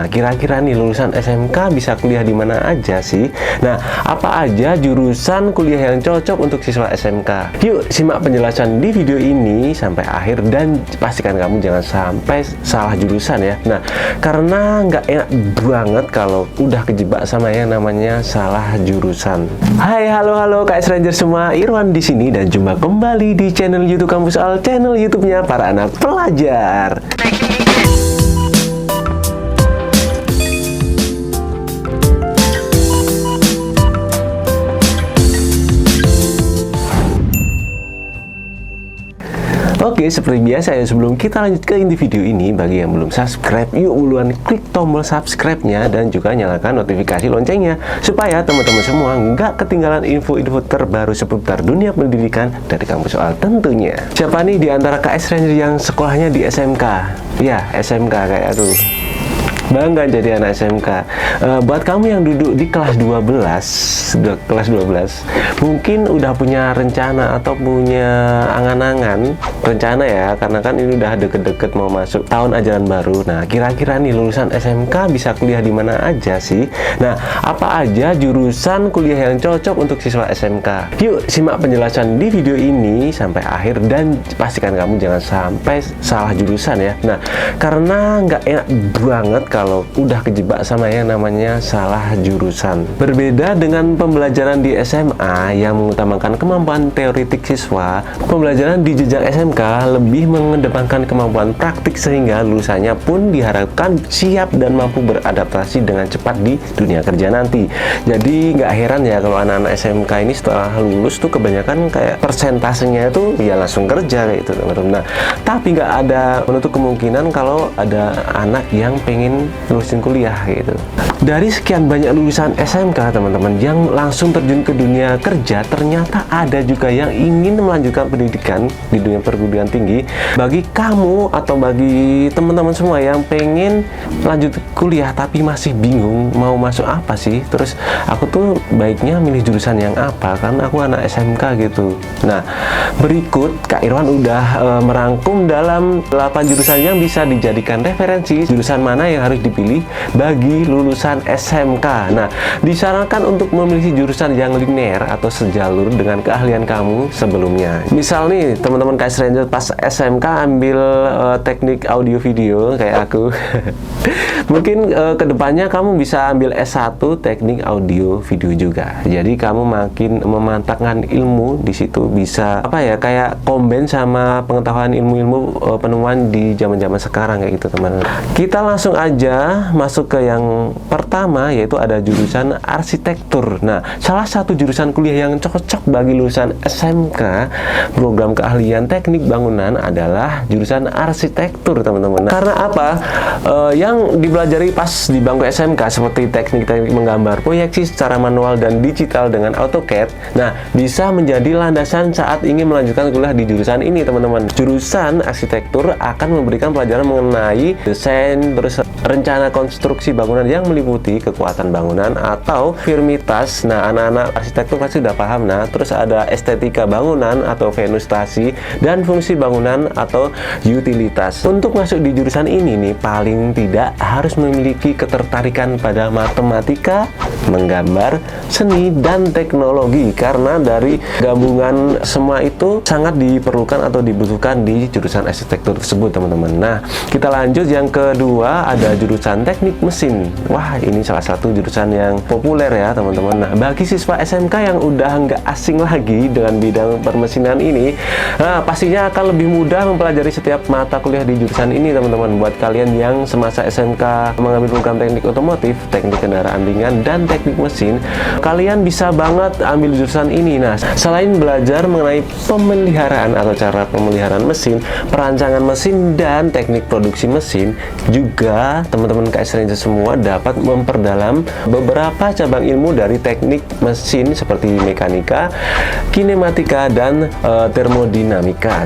Nah, kira-kira nih lulusan SMK bisa kuliah di mana aja sih? Nah, apa aja jurusan kuliah yang cocok untuk siswa SMK? Yuk, simak penjelasan di video ini sampai akhir dan pastikan kamu jangan sampai salah jurusan ya. Nah, karena nggak enak banget kalau udah kejebak sama yang namanya salah jurusan. Hai, halo KS Ranger semua, Irwan di sini dan jumpa kembali di channel YouTube Kampus Al, channel YouTube-nya para anak pelajar. Oke, seperti biasa ya, sebelum kita lanjut ke inti video ini, bagi yang belum subscribe, yuk duluan klik tombol subscribe-nya dan juga nyalakan notifikasi loncengnya supaya teman-teman semua nggak ketinggalan info-info terbaru seputar dunia pendidikan dari Kampus Al tentunya. Siapa nih di antara KS Ranger yang sekolahnya di SMK? Ya, SMK kayak aku. Bangga jadi anak SMK. Buat kamu yang duduk di kelas 12, mungkin udah punya rencana atau punya angan-angan rencana ya, karena kan ini udah deket-deket mau masuk tahun ajaran baru. Nah, kira-kira nih lulusan SMK bisa kuliah di mana aja sih? Nah, apa aja jurusan kuliah yang cocok untuk siswa SMK? Yuk, simak penjelasan di video ini sampai akhir dan pastikan kamu jangan sampai salah jurusan ya. Nah, karena nggak enak banget kalau udah kejebak sama yang namanya salah jurusan. Berbeda dengan pembelajaran di SMA yang mengutamakan kemampuan teoretik siswa, pembelajaran di jenjang SMK lebih mengedepankan kemampuan praktik sehingga lulusannya pun diharapkan siap dan mampu beradaptasi dengan cepat di dunia kerja nanti. Jadi nggak heran ya kalau anak-anak SMK ini setelah lulus tuh kebanyakan kayak persentasenya itu ya langsung kerja kayak gitu, teman-teman. Nah, tapi nggak ada menutup kemungkinan kalau ada anak yang pengen lulusin kuliah gitu. Dari sekian banyak lulusan SMK teman-teman yang langsung terjun ke dunia kerja, ternyata ada juga yang ingin melanjutkan pendidikan di dunia perguruan tinggi. Bagi kamu atau bagi teman-teman semua yang pengen lanjut kuliah tapi masih bingung mau masuk apa sih, terus aku tuh baiknya milih jurusan yang apa, karena aku anak SMK gitu. Nah, berikut Kak Irwan udah merangkum dalam 8 jurusan yang bisa dijadikan referensi jurusan mana yang harus dipilih bagi lulusan SMK. Nah, disarankan untuk memilih jurusan yang linear atau sejalur dengan keahlian kamu sebelumnya. Misal nih, teman-teman KS Ranger pas SMK ambil teknik audio video kayak aku. Mungkin kedepannya kamu bisa ambil S1 teknik audio video juga. Jadi kamu makin memantapkan ilmu di situ, bisa apa ya, kayak combine sama pengetahuan ilmu-ilmu penemuan di zaman-zaman sekarang kayak gitu, teman-teman. Kita langsung aja masuk ke yang pertama, yaitu ada jurusan arsitektur. Nah, salah satu jurusan kuliah yang cocok bagi lulusan SMK program keahlian teknik bangunan adalah jurusan arsitektur, teman-teman. Nah, karena apa? Yang dipelajari pas di bangku SMK seperti teknik-teknik menggambar proyeksi secara manual dan digital dengan AutoCAD, nah bisa menjadi landasan saat ingin melanjutkan kuliah di jurusan ini, teman-teman. Jurusan arsitektur akan memberikan pelajaran mengenai desain, terus rencana konstruksi bangunan yang meliputi kekuatan bangunan atau firmitas. Nah, anak-anak arsitektur pasti udah paham. Nah, terus ada estetika bangunan atau venustasi dan fungsi bangunan atau utilitas. Untuk masuk di jurusan ini nih, paling tidak harus memiliki ketertarikan pada matematika, menggambar, seni, dan teknologi, karena dari gabungan semua itu sangat diperlukan atau dibutuhkan di jurusan arsitektur tersebut, teman-teman. Nah, kita lanjut yang kedua, ada jurusan teknik mesin. Wah, ini salah satu jurusan yang populer ya, teman-teman. Nah, bagi siswa SMK yang udah nggak asing lagi dengan bidang permesinan ini, nah pastinya akan lebih mudah mempelajari setiap mata kuliah di jurusan ini, teman-teman. Buat kalian yang semasa SMK mengambil program teknik otomotif, teknik kendaraan ringan, dan teknik mesin, kalian bisa banget ambil jurusan ini. Nah, selain belajar mengenai pemeliharaan atau cara pemeliharaan mesin, perancangan mesin, dan teknik produksi mesin, juga teman-teman KS Ranger semua dapat memperdalam beberapa cabang ilmu dari teknik mesin seperti mekanika, kinematika, dan termodinamika.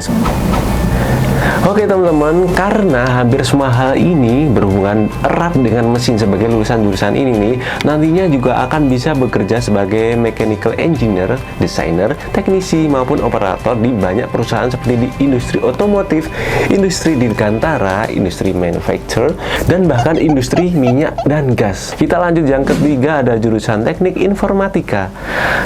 Oke teman-teman, karena hampir semua hal ini berhubungan erat dengan mesin sebagai lulusan jurusan ini nih, nantinya juga akan bisa bekerja sebagai mechanical engineer, desainer, teknisi maupun operator di banyak perusahaan seperti di industri otomotif, industri dirgantara, industri manufacture, dan bahkan industri minyak dan gas. Kita lanjut yang ketiga, ada jurusan teknik informatika.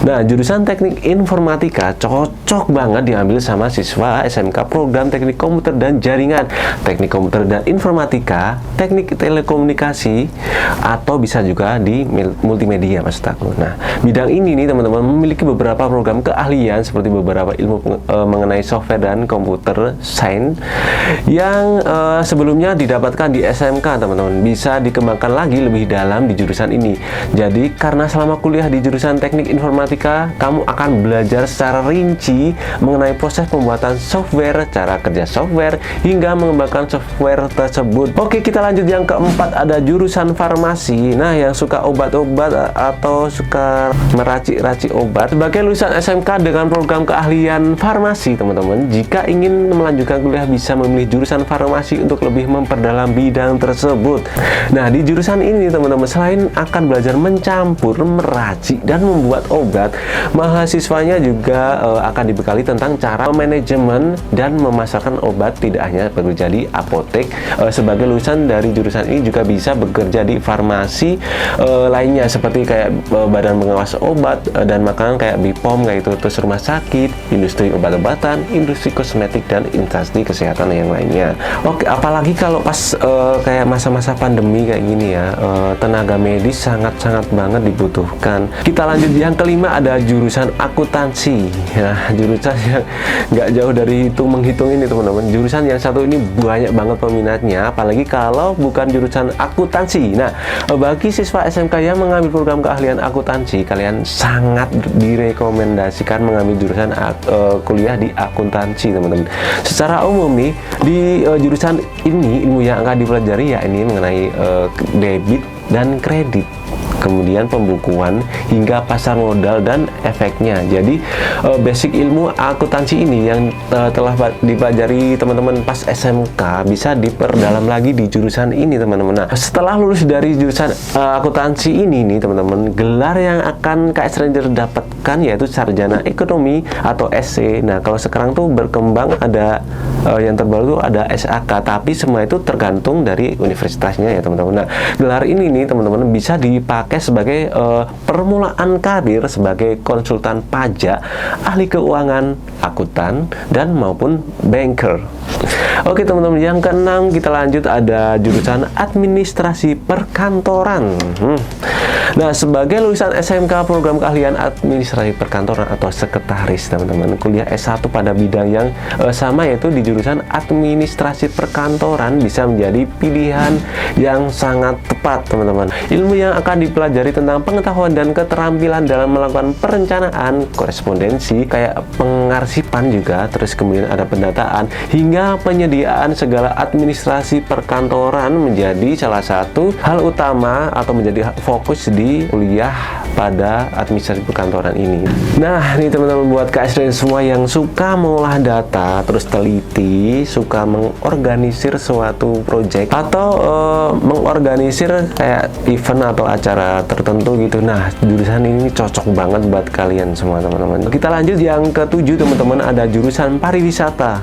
Nah, jurusan teknik informatika cocok banget diambil sama siswa SMK program teknik komputer dan jaringan, teknik komputer dan informatika, teknik telekomunikasi, atau bisa juga di multimedia maksud aku. Nah, bidang ini nih teman-teman memiliki beberapa program keahlian seperti beberapa ilmu mengenai software dan komputer science yang sebelumnya didapatkan di SMK teman-teman, bisa dikembangkan lagi lebih dalam di jurusan ini. Jadi karena selama kuliah di jurusan teknik informatika, kamu akan belajar secara rinci mengenai proses pembuatan software, cara kerja software, hingga mengembangkan software tersebut. Oke, kita lanjut yang keempat, ada jurusan farmasi. Nah, yang suka obat-obat atau suka meracik-racik obat, sebagai lulusan SMK dengan program keahlian farmasi teman-teman, jika ingin melanjutkan kuliah bisa memilih jurusan farmasi untuk lebih memperdalam bidang tersebut. Nah, di jurusan ini teman-teman, selain akan belajar mencampur, meracik, dan membuat obat, mahasiswanya juga akan dibekali tentang cara manajemen dan memasarkan obat. Tidak hanya bekerja di apotek, sebagai lulusan dari jurusan ini juga bisa bekerja di farmasi lainnya seperti kayak badan pengawas obat dan makanan kayak BPOM kayak itu, terus rumah sakit, industri obat-obatan, industri kosmetik, dan instansi kesehatan yang lainnya. Oke, apalagi kalau pas kayak masa-masa pandemi kayak gini ya, tenaga medis sangat-sangat banget dibutuhkan. Kita lanjut yang kelima, ada jurusan akuntansi. Nah, jurusan yang nggak jauh dari hitung menghitung ini teman-teman. Jurusan yang satu ini banyak banget peminatnya, apalagi kalau bukan jurusan akuntansi. Nah, bagi siswa SMK yang mengambil program keahlian akuntansi, kalian sangat direkomendasikan mengambil jurusan kuliah di akuntansi teman-teman. Secara umum nih, di jurusan ini ilmu yang akan dipelajari ya ini mengenai debit dan kredit, kemudian pembukuan hingga pasar modal dan efeknya. Jadi basic ilmu akuntansi ini yang telah dipelajari teman-teman pas SMK bisa diperdalam lagi di jurusan ini teman-teman. Nah, setelah lulus dari jurusan akuntansi ini nih teman-teman, gelar yang akan KS Ranger dapatkan yaitu sarjana ekonomi atau SC. Nah, kalau sekarang tuh berkembang ada yang terbaru tuh ada SAK, tapi semua itu tergantung dari universitasnya ya teman-teman. Nah, gelar ini nih teman-teman bisa dipakai sebagai permulaan karir sebagai konsultan pajak, ahli keuangan, akuntan, dan maupun banker. Oke teman-teman, yang keenam kita lanjut, ada jurusan administrasi perkantoran. Nah, sebagai lulusan SMK program keahlian administrasi perkantoran atau sekretaris teman-teman, kuliah S1 pada bidang yang sama yaitu di jurusan administrasi perkantoran bisa menjadi pilihan yang sangat tepat teman-teman. Ilmu yang akan dipelajari tentang pengetahuan dan keterampilan dalam melakukan perencanaan, korespondensi, kayak pengarsipan juga, terus kemudian ada pendataan hingga penyediaan segala administrasi perkantoran menjadi salah satu hal utama atau menjadi fokus di kuliah pada administrasi perkantoran ini. Nah, nih teman-teman, buat KS semua yang suka mengolah data, terus teliti, suka mengorganisir suatu project atau mengorganisir kayak event atau acara tertentu gitu. Nah, jurusan ini cocok banget buat kalian semua teman-teman. Kita lanjut yang ketujuh teman-teman, ada jurusan pariwisata.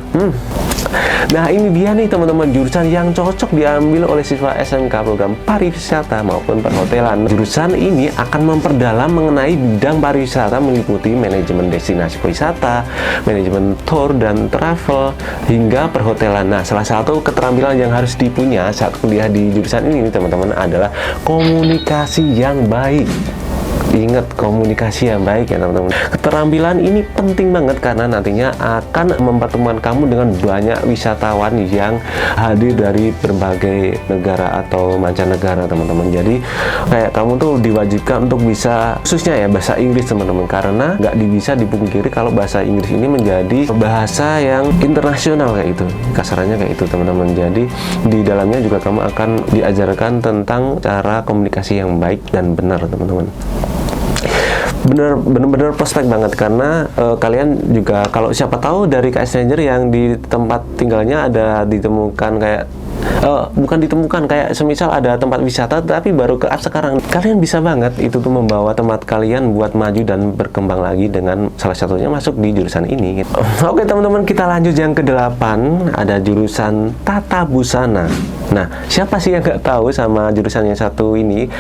Nah, ini dia nih teman-teman, jurusan yang cocok diambil oleh siswa SMK program pariwisata maupun perhotelan. Jurusan ini akan memperdalam mengenai bidang pariwisata meliputi manajemen destinasi wisata, manajemen tour dan travel, hingga perhotelan. Nah, salah satu keterampilan yang harus dipunya saat kuliah di jurusan ini teman-teman adalah komunikasi yang baik. Ingat, komunikasi yang baik ya teman-teman. Keterampilan ini penting banget karena nantinya akan mempertemukan kamu dengan banyak wisatawan yang hadir dari berbagai negara atau mancanegara teman-teman. Jadi kayak kamu tuh diwajibkan untuk bisa khususnya ya bahasa Inggris teman-teman, karena nggak bisa dipungkiri kalau bahasa Inggris ini menjadi bahasa yang internasional kayak itu, kasarannya kayak itu teman-teman. Jadi di dalamnya juga kamu akan diajarkan tentang cara komunikasi yang baik dan benar teman-teman. bener-bener prospek banget karena kalian juga kalau siapa tahu dari KS Ranger yang di tempat tinggalnya ada ditemukan kayak bukan ditemukan kayak semisal ada tempat wisata tapi baru ke up sekarang, kalian bisa banget itu tuh membawa tempat kalian buat maju dan berkembang lagi dengan salah satunya masuk di jurusan ini gitu. Oke teman-teman, kita lanjut yang ke-8, ada jurusan Tata Busana. Nah, siapa sih yang nggak tahu sama jurusan yang satu ini?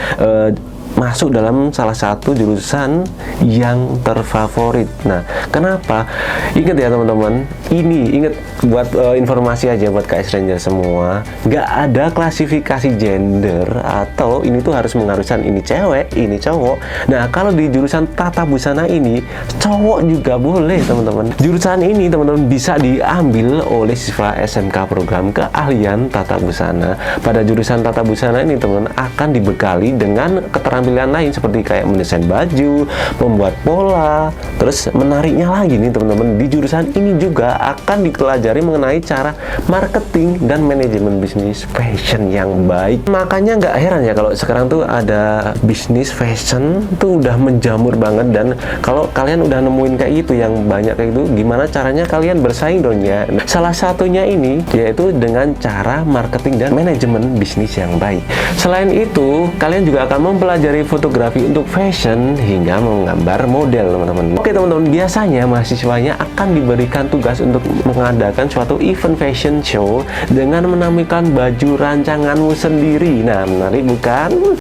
Masuk dalam salah satu jurusan yang terfavorit. Nah, kenapa? Ingat ya teman-teman, ini ingat buat informasi aja buat KS Ranger semua, nggak ada klasifikasi gender atau ini tuh harus mengharuskan ini cewek, ini cowok. Nah, kalau di jurusan Tata Busana ini cowok juga boleh teman-teman. Jurusan ini teman-teman bisa diambil oleh siswa SMK program keahlian Tata Busana. Pada jurusan Tata Busana ini teman-teman akan dibekali dengan keterampilan lain seperti kayak mendesain baju, membuat pola, terus menariknya lagi nih teman-teman, di jurusan ini juga akan dipelajari mengenai cara marketing dan manajemen bisnis fashion yang baik. Makanya nggak heran ya kalau sekarang tuh ada bisnis fashion tuh udah menjamur banget, dan kalau kalian udah nemuin kayak gitu yang banyak kayak gitu, gimana caranya kalian bersaing dong ya? Salah satunya ini yaitu dengan cara marketing dan manajemen bisnis yang baik. Selain itu, kalian juga akan mempelajari fotografi untuk fashion hingga menggambar model teman-teman. Oke teman-teman, biasanya mahasiswanya akan diberikan tugas untuk mengadakan suatu event fashion show dengan menampilkan baju rancanganmu sendiri. Nah, menarik bukan?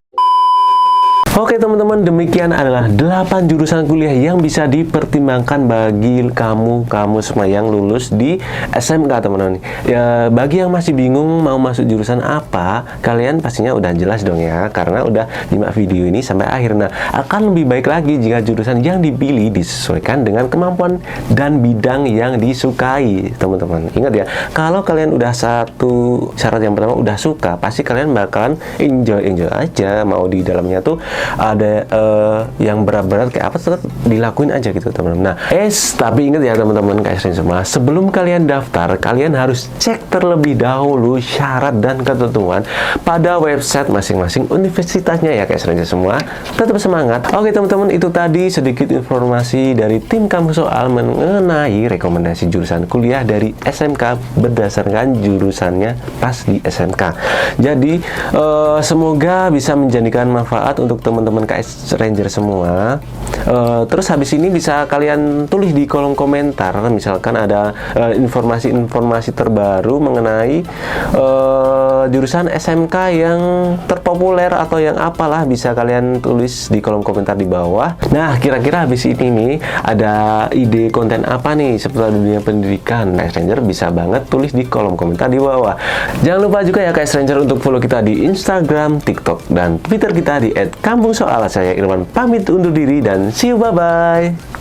Oke teman-teman, demikian adalah 8 jurusan kuliah yang bisa dipertimbangkan bagi kamu semua yang lulus di SMK teman-teman. Ya, bagi yang masih bingung mau masuk jurusan apa, kalian pastinya udah jelas dong ya, karena udah nyimak video ini sampai akhir. Nah, akan lebih baik lagi jika jurusan yang dipilih disesuaikan dengan kemampuan dan bidang yang disukai teman-teman. Ingat ya, kalau kalian udah satu syarat yang pertama udah suka, pasti kalian bakalan enjoy aja. Mau di dalamnya tuh ada yang berat-berat kayak apa, tetap dilakuin aja gitu teman-teman. Nah, tapi ingat ya teman-teman KS Ranger semua, sebelum kalian daftar, kalian harus cek terlebih dahulu syarat dan ketentuan pada website masing-masing universitasnya ya KS Ranger semua. Tetap semangat. Oke teman-teman, itu tadi sedikit informasi dari tim Kampung Soal mengenai rekomendasi jurusan kuliah dari SMK berdasarkan jurusannya pas di SMK. Jadi semoga bisa menjadikan manfaat untuk teman-teman KS Ranger semua. Terus habis ini bisa kalian tulis di kolom komentar misalkan ada informasi-informasi terbaru mengenai jurusan SMK yang terpopuler atau yang apalah, bisa kalian tulis di kolom komentar di bawah. Nah, kira-kira habis ini nih ada ide konten apa nih seputar dunia pendidikan, KS Ranger bisa banget tulis di kolom komentar di bawah. Jangan lupa juga ya KS Ranger untuk follow kita di Instagram, TikTok, dan Twitter kita di @kampungsoal. Saya Irwan pamit undur diri dan see you, bye-bye.